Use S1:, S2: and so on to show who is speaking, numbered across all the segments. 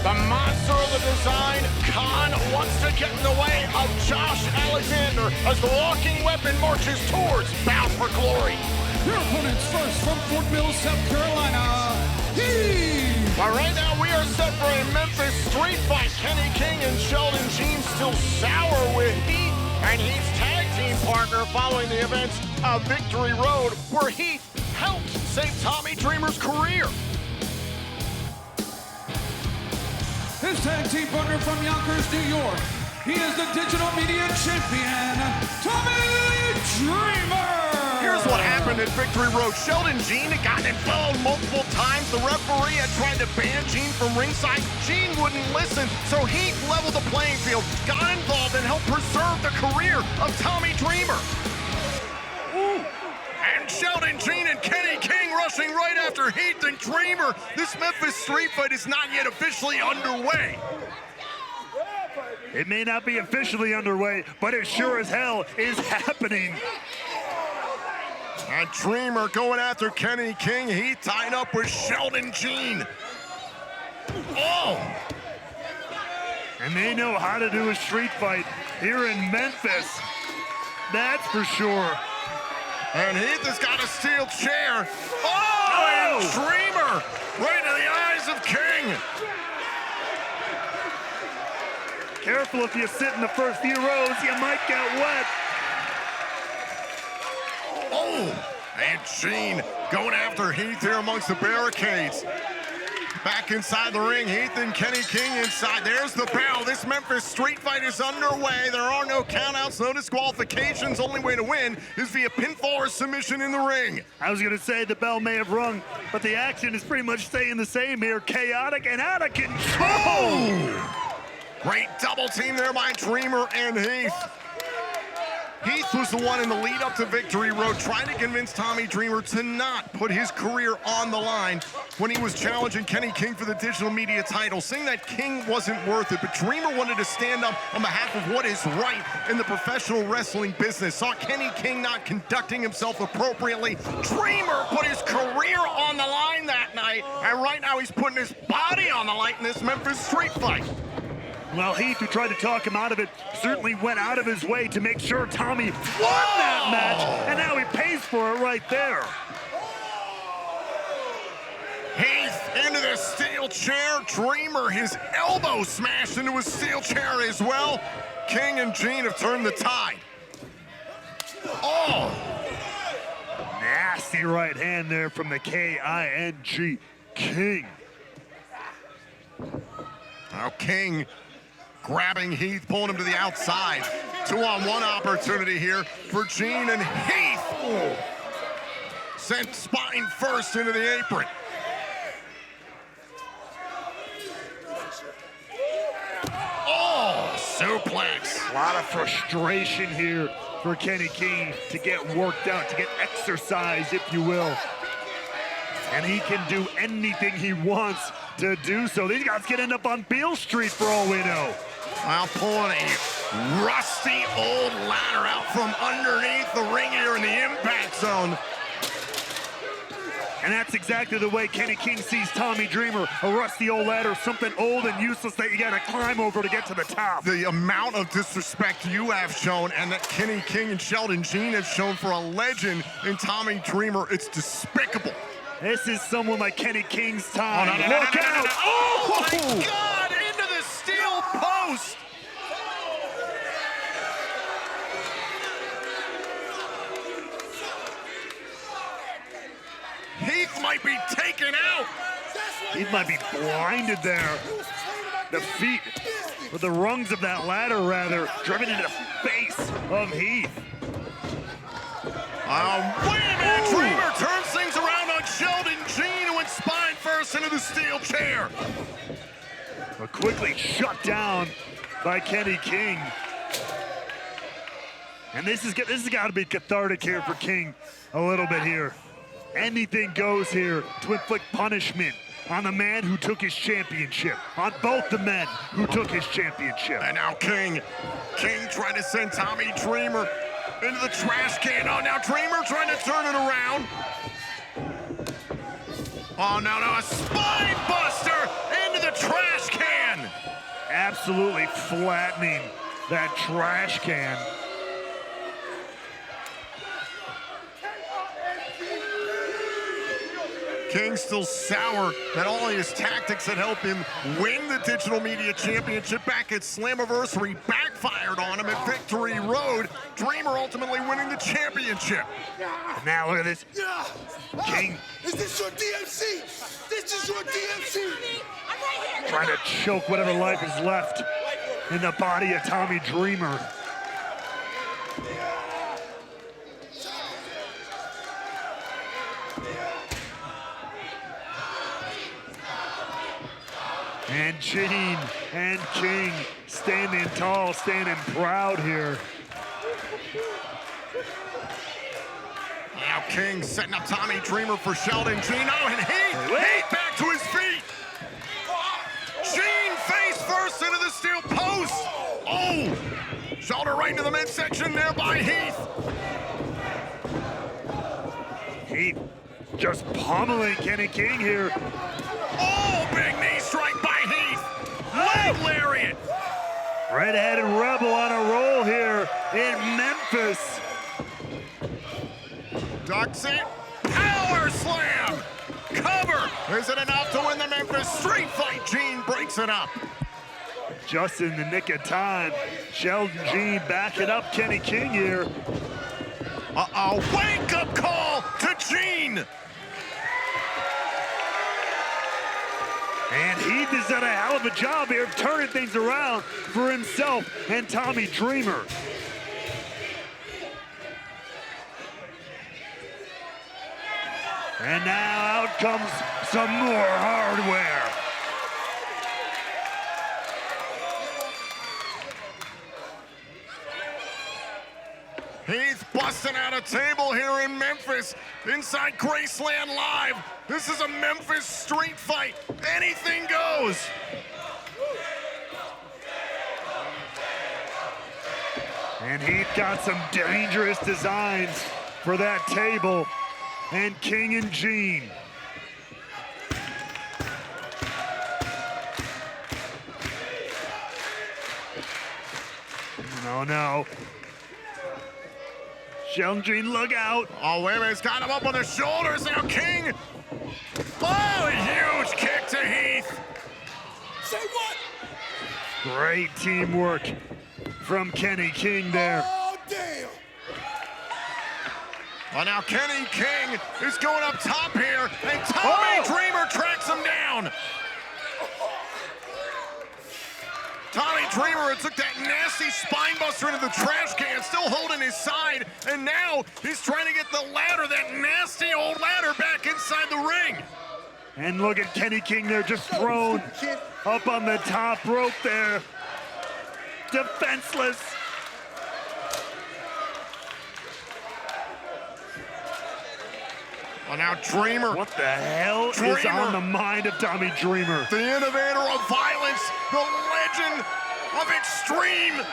S1: The monster of the design, Khan wants to get in the way of Josh Alexander as the walking weapon marches towards Bound for Glory.
S2: Your opponents first from Fort Mill, South Carolina, Heath!
S1: But right now we are set for a Memphis street fight. Kenny King and Sheldon Jean still sour with Heath and Heath's tag team partner following the events of Victory Road, where Heath helped save Tommy Dreamer's career.
S2: His tag team partner from Yonkers, New York. He is the digital media champion, Tommy Dreamer!
S1: Here's what happened at Victory Road. Sheldon Jean had gotten involved multiple times. The referee had tried to ban Jean from ringside. Jean wouldn't listen, so Heath leveled the playing field, got involved, and helped preserve the career of Tommy Dreamer. Ooh. And Sheldon Jean and Kenny King rushing right after Heath and Dreamer. This Memphis street fight is not yet officially underway.
S3: It may not be officially underway, but it sure as hell is happening.
S1: And Dreamer going after Kenny King. Heath tied up with Sheldon Jean. Oh!
S3: And they know how to do a street fight here in Memphis. That's for sure.
S1: And Heath has got a steel chair. Oh! And Dreamer right in the eyes of King.
S3: Careful if you sit in the first few rows, you might get wet.
S1: Oh, and Jean going after Heath here amongst the barricades. Back inside the ring, Heath and Kenny King inside. There's the bell. This Memphis street fight is underway. There are no countouts, no disqualifications. Only way to win is via pinfall or submission in the ring.
S3: I was going to say the bell may have rung, but the action is pretty much staying the same here. Chaotic and out of control.
S1: Oh! Great double team there by Dreamer and Heath. Heath was the one in the lead up to Victory Road trying to convince Tommy Dreamer to not put his career on the line when he was challenging Kenny King for the digital media title, saying that King wasn't worth it, but Dreamer wanted to stand up on behalf of what is right in the professional wrestling business. Saw Kenny King not conducting himself appropriately. Dreamer put his career on the line that night, and right now he's putting his body on the line in this Memphis street fight.
S3: Well, Heath, who tried to talk him out of it, certainly went out of his way to make sure Tommy won that match, and now he pays for it right there.
S1: Heath into the steel chair. Dreamer, his elbow smashed into his steel chair as well. King and Jean have turned the tide. Oh!
S3: Nasty right hand there from the K-I-N-G, King.
S1: Now King grabbing Heath, pulling him to the outside. 2-on-1 opportunity here for Jean and Heath. Oh. Sent spine first into the apron. Oh, suplex.
S3: A lot of frustration here for Kenny King to get worked out, to get exercised, if you will. And he can do anything he wants to do so. These guys could end up on Beale Street for all we know.
S1: While pulling a rusty old ladder out from underneath the ring here in the impact zone.
S3: And that's exactly the way Kenny King sees Tommy Dreamer. A rusty old ladder, something old and useless that you gotta climb over to get to the top.
S1: The amount of disrespect you have shown and that Kenny King and Sheldon Jean have shown for a legend in Tommy Dreamer, it's despicable.
S3: This is someone like Kenny King's time.
S1: Oh, no,
S3: Look out!
S1: Oh, my God! Into the steel post! Heath might be taken out.
S3: He might be blinded there. The feet, or the rungs of that ladder, rather, driven into the face of Heath.
S1: Wait a minute! Dreamer turns things around on Sheldon Jean, who went spine first into the steel chair.
S3: But quickly shut down by Kenny King. And this has got to be cathartic here for King a little bit here. Anything goes here to inflict punishment on the man who took his championship, on both the men who took his championship.
S1: And now King trying to send Tommy Dreamer into the trash can. Oh, now Dreamer trying to turn it around. Oh, no, a spine buster into the trash can.
S3: absolutely flattening that trash can.
S1: King still sour that all of his tactics that helped him win the Digital Media Championship back at Slammiversary backfired on him at Victory Road. Dreamer ultimately winning the championship.
S3: And now look at this. King.
S4: Is this your DMC? This is your DMC.
S3: Trying to choke whatever life is left in the body of Tommy Dreamer. And Gene and King standing tall, standing proud here.
S1: Now King setting up Tommy Dreamer for Sheldon. Gene, and Heath back to his feet. Gene face first into the steel post. Oh, shoulder right into the midsection there by Heath.
S3: Heath just pummeling Kenny King here.
S1: Oh, big knee strike by Heath. Leg lariat.
S3: Red-headed Rebel on a roll here in Memphis.
S1: Ducks it. Power slam. Cover. Is it enough to win the Memphis street fight? Gene breaks it up.
S3: Just in the nick of time. Sheldon Gene backing up Kenny King here.
S1: Uh-oh. Wake-up call to Gene.
S3: And Heath has done a hell of a job here turning things around for himself and Tommy Dreamer. And now out comes some more hardware.
S1: Heath busting out a table here in Memphis, inside Graceland Live. This is a Memphis street fight. Anything goes.
S3: And Heath got some dangerous designs for that table. And King and Gene. Oh no. Sheldon Gene, look out.
S1: Oh, wait a minute, he's got him up on the shoulders now, King. Oh, a huge kick to Heath.
S4: Say what?
S3: Great teamwork from Kenny King there.
S4: Oh, damn.
S1: Well, now Kenny King is going up top here, and Tommy Dreamer tracks him down. Tommy Dreamer took that nasty spine buster into the trash can, still holding his side, and now he's trying to get the ladder, that nasty old ladder, back inside the ring.
S3: And look at Kenny King there, just thrown up on the top rope there. Defenseless.
S1: Well, now Dreamer.
S3: What the hell is on the mind of Tommy Dreamer?
S1: The innovator of violence, the legend of extreme.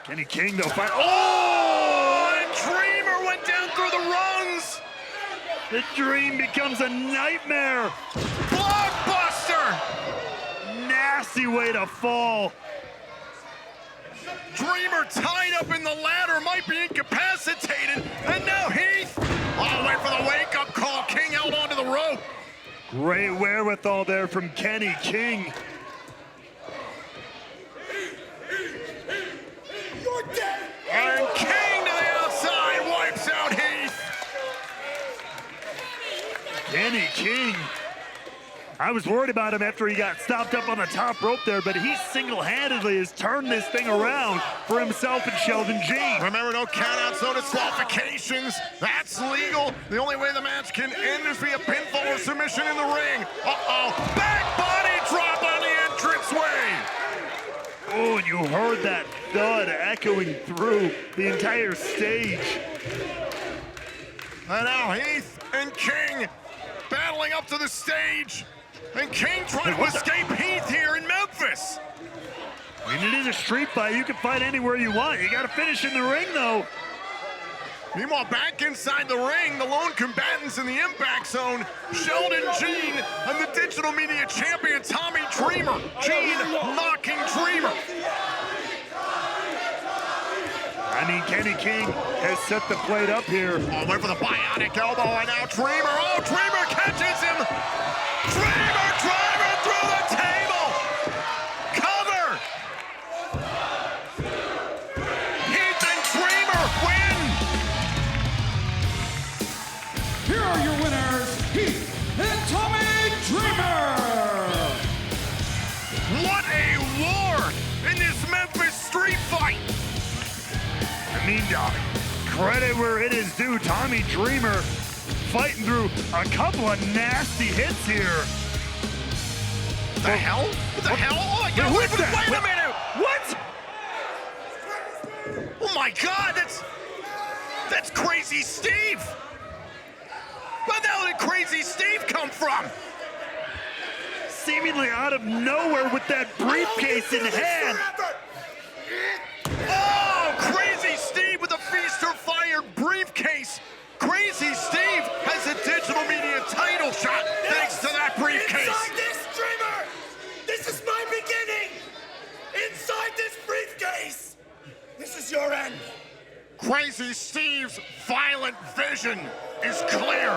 S3: Kenny King, though,
S1: Oh, and Dreamer went down through the rungs.
S3: The dream becomes a nightmare.
S1: Blockbuster.
S3: Nasty way to fall.
S1: Dreamer tied up in the ladder, might be incapacitated, and now Heath. Oh, wait for the wake-up call. King held onto the rope.
S3: Great wherewithal there from Kenny King.
S4: You're dead.
S1: And King to the outside, wipes out Heath.
S3: Kenny King. I was worried about him after he got stopped up on the top rope there, but he single-handedly has turned this thing around for himself and Sheldon Gene.
S1: Remember, no countouts, no disqualifications. That's legal. The only way the match can end is via pinfall or submission in the ring. Uh-oh. Back body drop on the entranceway.
S3: Oh, and you heard that thud echoing through the entire stage.
S1: And now Heath and King battling up to the stage. And King trying to escape Heath here in Memphis.
S3: I mean, it is a street fight. You can fight anywhere you want. You got to finish in the ring, though.
S1: Meanwhile, back inside the ring, the lone combatants in the impact zone, Sheldon, Gene, and the digital media champion, Tommy Dreamer. Gene knocking Dreamer.
S3: I mean, Kenny King has set the plate up here.
S1: Oh, went for the bionic elbow, and now Dreamer. Oh, Dreamer catches him. Dreamer driver through the table. Cover. Heath and Dreamer win.
S2: Here are your winners, Heath and Tommy Dreamer.
S1: What a war in this Memphis street fight.
S3: I mean, credit where it is due. Tommy Dreamer fighting through a couple of nasty hits here.
S1: The hell? What the hell? Oh my God!
S3: Wait a
S1: Wait a minute!
S3: What?
S1: Oh my God! That's Crazy Steve. Where the hell did Crazy Steve come from?
S3: Seemingly out of nowhere with that briefcase in hand.
S1: Oh, Crazy Steve with a feast or fire briefcase. Crazy Steve has a digital media title shot thanks to that briefcase.
S4: Inside this, Dreamer! This is my beginning! Inside this briefcase! This is your end!
S1: Crazy Steve's violent vision is clear.